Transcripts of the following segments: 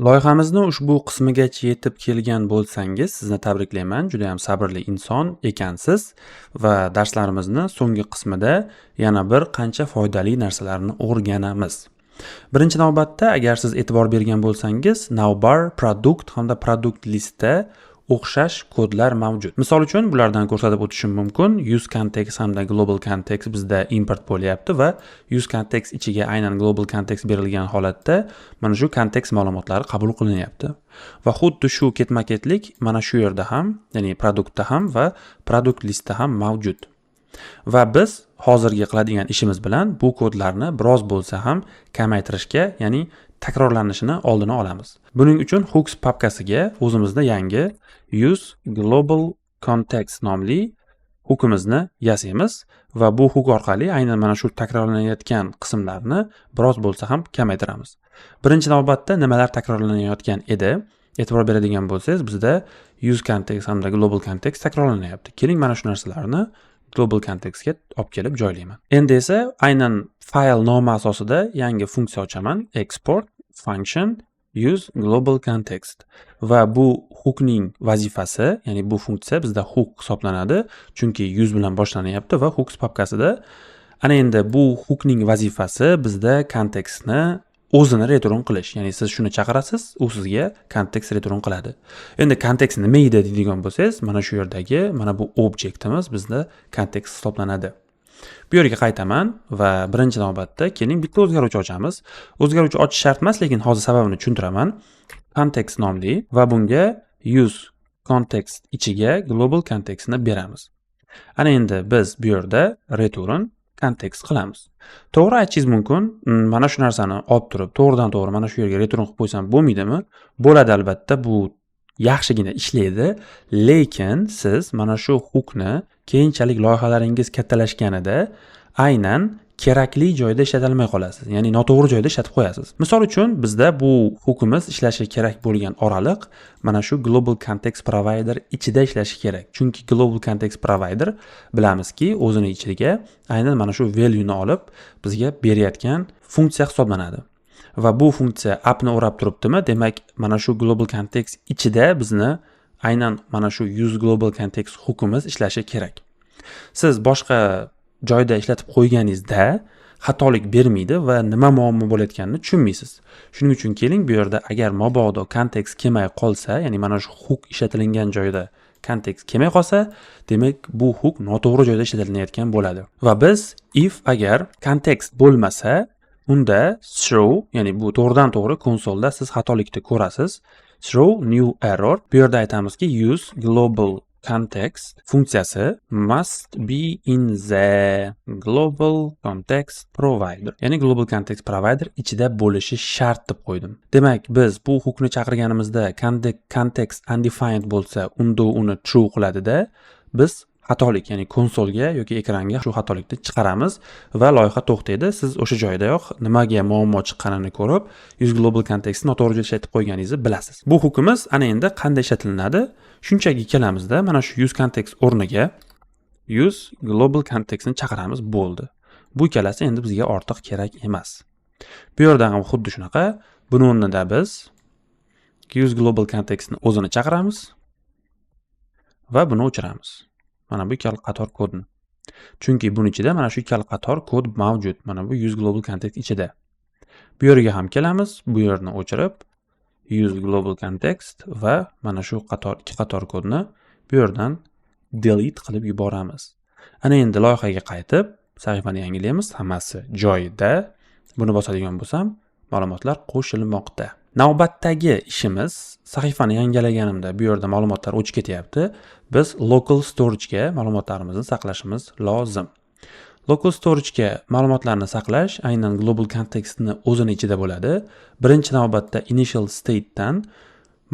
Loyihamizni ushbu qismigacha yetib kelgan bo'lsangiz, sizni tabriklayman. Juda ham sabrli inson ekansiz va darslarimizni so'nggi qismida yana bir qancha foydali narsalarni o'rganamiz. Birinchi navbatda, agar siz e'tibor bergan bo'lsangiz, navbar, produkt hamda produkt listda o'xshash kodlar mavjud. Misol uchun bulardan ko'rsatib o'tishim mumkin. Use context hamda global context bizda import bo'lyapti va use context ichiga aynan global context berilgan holatda mana shu context ma'lumotlari qabul qilinyapti. Va xuddi shu ketma-ketlik mana shu yerda ham, ya'ni produktda ham va produkt listda ham mavjud. Va biz hozirgi qiladigan ishimiz bilan bu kodlarni biroz bo'lsa ham kamaytirishga, ya'ni takrorlanishini oldini olamiz. Buning uchun hooks papkasiga o'zimizda yangi use global context nomli hookimizni yasaymiz va bu hook orqali aynan mana shu takrorlanayotgan qismlarni biroz bo'lsa ham kamaytiramiz. Birinchi navbatda nimalar takrorlanayotgan edi? E'tibor beradigan bo'lsangiz, bizda use context hamda global context takrorlanyapti. Keling mana shu narsalarni global contextga olib kelib joylayman. Endi esa aynan fayl nomi asosida yangi funksiya ochaman. Export function use global context. Va bu hookning vazifasi, ya'ni bu funksiya bizda hook hisoblanadi, chunki use bilan boshlanyapti va hooks papkasida. Ana endi bu hookning vazifasi bizda kontekstni o'zini return qilish. Ya'ni siz shuni chaqirasiz, u sizga kontekst return qiladi. Endi kontekst nima edi deydigan bo'lsangiz, mana shu yerdagi mana bu obyektimiz bizda kontekst hisoblanadi. Bu yerga qaytaman va birinchi navbatda keling bitta o'zgaruvchi ochamiz. O'zgaruvchi ochish shart emas, lekin hozir sababini tushuntiraman. Context nomli va bunga use context ichiga global contextni beramiz. Ana endi biz bu yerda return context qilamiz. To'g'ri aytishingiz mumkin, mana shu narsani olib turib, to'g'ridan to'g'ri mana shu yerga return qilib qo'ysam bo'lmaydimi? Bo'ladi albatta, bu yaxshigina ishlaydi, lekin siz mana shu hookni keyinchalik loyihalaringiz kattalashganida aynan kerakli joyda ishlatilmay qolasiz. Ya'ni noto'g'ri joyda ishlatib qo'yasiz. Misol uchun bizda bu hookimiz ishlashi kerak bo'lgan oraliq mana shu global context provider ichida ishlashi kerak. Chunki global context provider bilamizki, o'zini ichiga aynan mana shu value ni olib bizga berayotgan funksiya hisoblanadi. Va bu funksiya appni o'rab turibdimi? Demak, mana shu global context ichida bizni aynan mana shu use global context hookimiz ishlashi kerak. Siz boshqa joyda ishlatib qo'yganingizda xatolik bermaydi va nima muammo bo'layotganini tushunmaysiz. Shuning uchun keling bu yerda agar mabodo kontekst kelmay qolsa, ya'ni mana shu hook ishlatilgan joyda kontekst kelmay qolsa, demak bu hook noto'g'ri joyda ishlatilayotgan bo'ladi. Va biz if agar kontekst bo'lmasa, unda throw, ya'ni bu to'g'ridan to'g'ri konsolda siz xatolikni ko'rasiz. Throw new error. Bu yerda aytamizki use global context funksiyasi must be in the global context provider. Ya'ni global context provider ichida bo'lishi shart deb qo'ydim. Demak, biz bu hookni chaqirganimizda context undefined bo'lsa, unda uni true qiladida, biz xatolik, ya'ni konsolga yoki ekranga shu xatolikni chiqaramiz va loyiha to'xtaydi. Siz o'sha joydayoq nimaga muammo chiqqanini ko'rib, use global context noto'g'ri joyda ishlatib qo'yganingizni bilasiz. Bu hookimiz ana endi qanday ishlatilinadi? Shunchaki kelamizda mana shu use context o'rniga use global context ni chaqiramiz, bo'ldi. Bu ikkalasi endi bizga ortiq kerak emas. Bu yerda ham xuddi shunaqa, buni o'rnida biz use global context ni o'zini chaqiramiz va buni o'chiramiz. Mana bu ikkala qator kodni. Chunki buning ichida mana shu ikkala qator kod mavjud. Mana bu use global context ichida. Bu yerga ham kelamiz, bu yerni o'chirib use global context va mana shu ikki qator kodni bu yerdan delete qilib yuboramiz. Ana endi loyihaga qaytib, sahifani yangilaymiz. Hammasi joyida. Buni bosadigan bo'lsam, ma'lumotlar qo'shilmoqda. Navbatdagi ishimiz, sahifani yangilaganimda bu yerda ma'lumotlar o'chib ketyapti. Biz local storage ga ma'lumotlarimizni saqlashimiz lozim. Local storage ga ma'lumotlarni saqlash aynan global contextni o'zini ichida bo'ladi. Birinchi navbatda initial state dan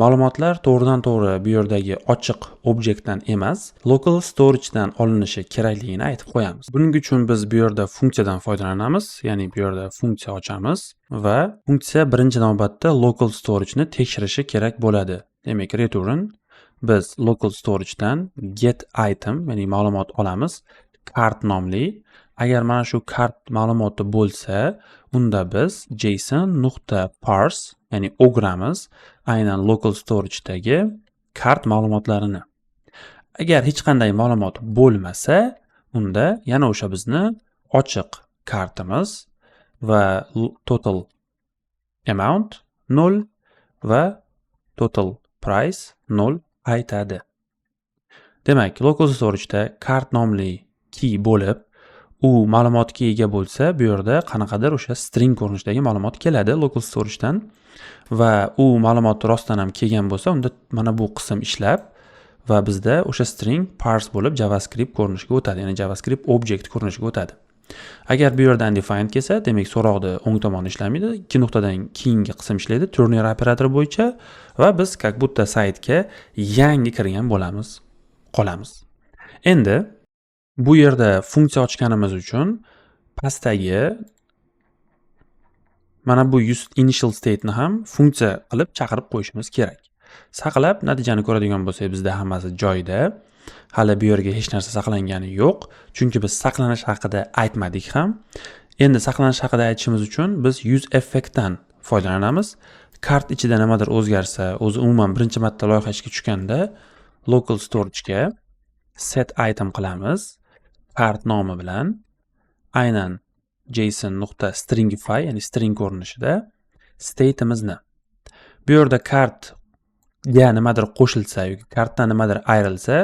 ma'lumotlar to'g'ridan to'g'ri bu yerdagi ochiq obyektdan emas, local storage dan olinishi kerakligini aytib qo'yamiz. Buning uchun biz bu yerda funksiyadan foydalanamiz, ya'ni bu yerda funksiya ochamiz va funksiya birinchi navbatda local storage ni tekshirishi kerak bo'ladi. Demak, return biz local storage dan get item, ya'ni ma'lumot olamiz, cart nomli. Agar mana shu kart ma'lumoti bo'lsa, unda biz json.parse ya'ni o'giramiz aynan local storage'dagi kart ma'lumotlarini. Agar hech qanday ma'lumot bo'lmasa, unda yana o'sha bizni ochiq kartimiz va total amount 0 va total price 0 aytadi. Demak, local storage'da kart nomli key bo'lib, u ma'lumotga ega bo'lsa, bu yerda qanaqadir o'sha string ko'rinishidagi ma'lumot keladi local storage'dan va u ma'lumot rostdan ham kelgan bo'lsa, unda mana bu qism ishlab va bizda o'sha string parse bo'lib JavaScript ko'rinishiga o'tadi, ya'ni JavaScript object ko'rinishiga o'tadi. Agar bu yerda undefined kelsa, demak so'roqni o'ng tomoni ishlamaydi, ikki nuqtadan keyingi qism ishlaydi ternary operatori bo'yicha va biz как будто saytga yangi kirgan bo'lamiz, qolamiz. Endi bu yerda funksiya ochganimiz uchun pastdagi mana bu initial state ni ham funksiya qilib chaqirib qo'yishimiz kerak. Saqlab natijani ko'radigan bo'lsak, bizda hammasi joyida. Hali bu yerga hech narsa saqlangani yo'q, chunki biz saqlanish haqida aytmadik ham. Endi saqlanish haqida aytishimiz uchun biz use effectdan foydalanamiz. Kart ichida nimadir o'zgarsa, o'zi umuman birinchi marta loyiha ishga tushganda local storage'ga set item qilamiz. Kart nomi bilan aynan json.stringify ya'ni string ko'rinishida state'imizni. Bu yerda kartga nimadir qo'shilsa yoki kartdan nimadir ayrilsa,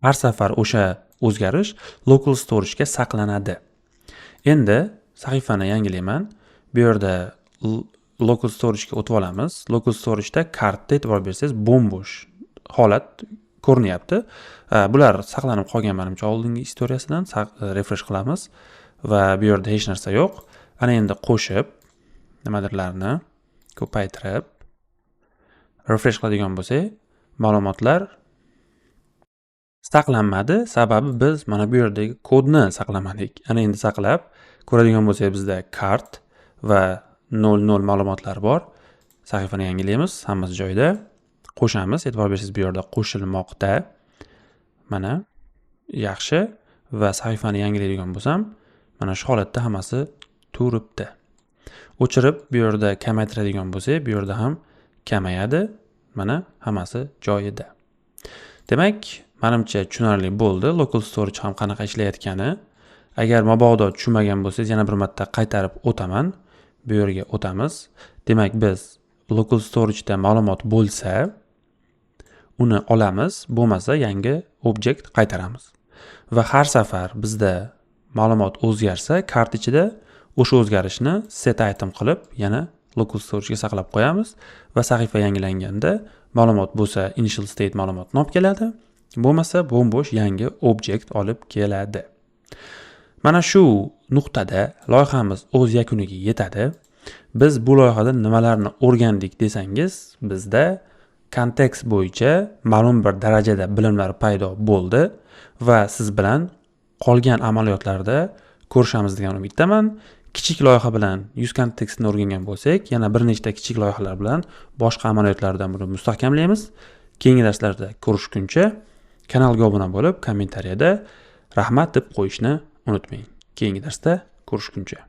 har safar o'sha o'zgarish local storage'ga saqlanadi. Endi sahifani yangilayman. Bu yerda local storage'ga o'tib olamiz. Local storage'da kartga e'tibor bersangiz bo'm-bo'sh holat ko'rinyapti. Bular saqlanib qolgan menimcha oldingi istoriyasidan. Refresh qilamiz va bu yerda hech narsa yo'q. Ana endi qo'shib nimadirlarni ko'paytirib refresh qiladigan bo'lsak, ma'lumotlar saqlanmadi, sababi biz mana bu yerdagi kodni saqlamadik. Ana endi saqlab ko'radigan bo'lsak, bizda kart va 00 ma'lumotlar bor. Sahifani yangilaymiz, hammasi joyida. Qo'shamiz, e'tibor bersangiz bu yerda qo'shilmoqda. Mana yaxshi va sahifani yangilaydigan bo'lsam, mana shu holatda hammasi turibdi. O'chirib bu yerda kamaytiradigan bo'lsak, bu yerda ham kamayadi. Mana hammasi joyida. Demak, menimcha tushunarli bo'ldi local storage ham qanaqa ishlayotgani. Agar mabodo tushunmagan bo'lsangiz, yana bir marta qaytarib o'taman. Bu yerga o'tamiz. Demak, biz local storage'da ma'lumot bo'lsa, uni olamiz, bo'lmasa yangi object qaytaramiz. Va har safar bizda ma'lumot o'zgarsa, kart ichida o'sha o'zgarishni set item qilib, yana local storage'ga saqlab qo'yamiz va sahifa yangilanganda ma'lumot bo'lsa initial state ma'lumotni olib keladi, bo'lmasa bo'm-bo'sh yangi object olib keladi. Mana shu nuqtada loyihamiz o'z yakuniga yetadi. Biz bu loyihada nimalarni o'rgandik desangiz, bizda kontekst bo'yicha ma'lum bir darajada bilimlar paydo bo'ldi va siz bilan qolgan amaliyotlarda ko'rishamiz degan umiddaman. Kichik loyiha bilan use context-ni o'rgangan bo'lsak, yana bir nechta kichik loyihalar bilan boshqa amaliyotlardan buni mustahkamlaymiz. Keyingi darslarda ko'rishguncha kanalga obuna bo'lib, kommentariyada rahmat deb qo'yishni unutmang. Keyingi darsda ko'rishguncha.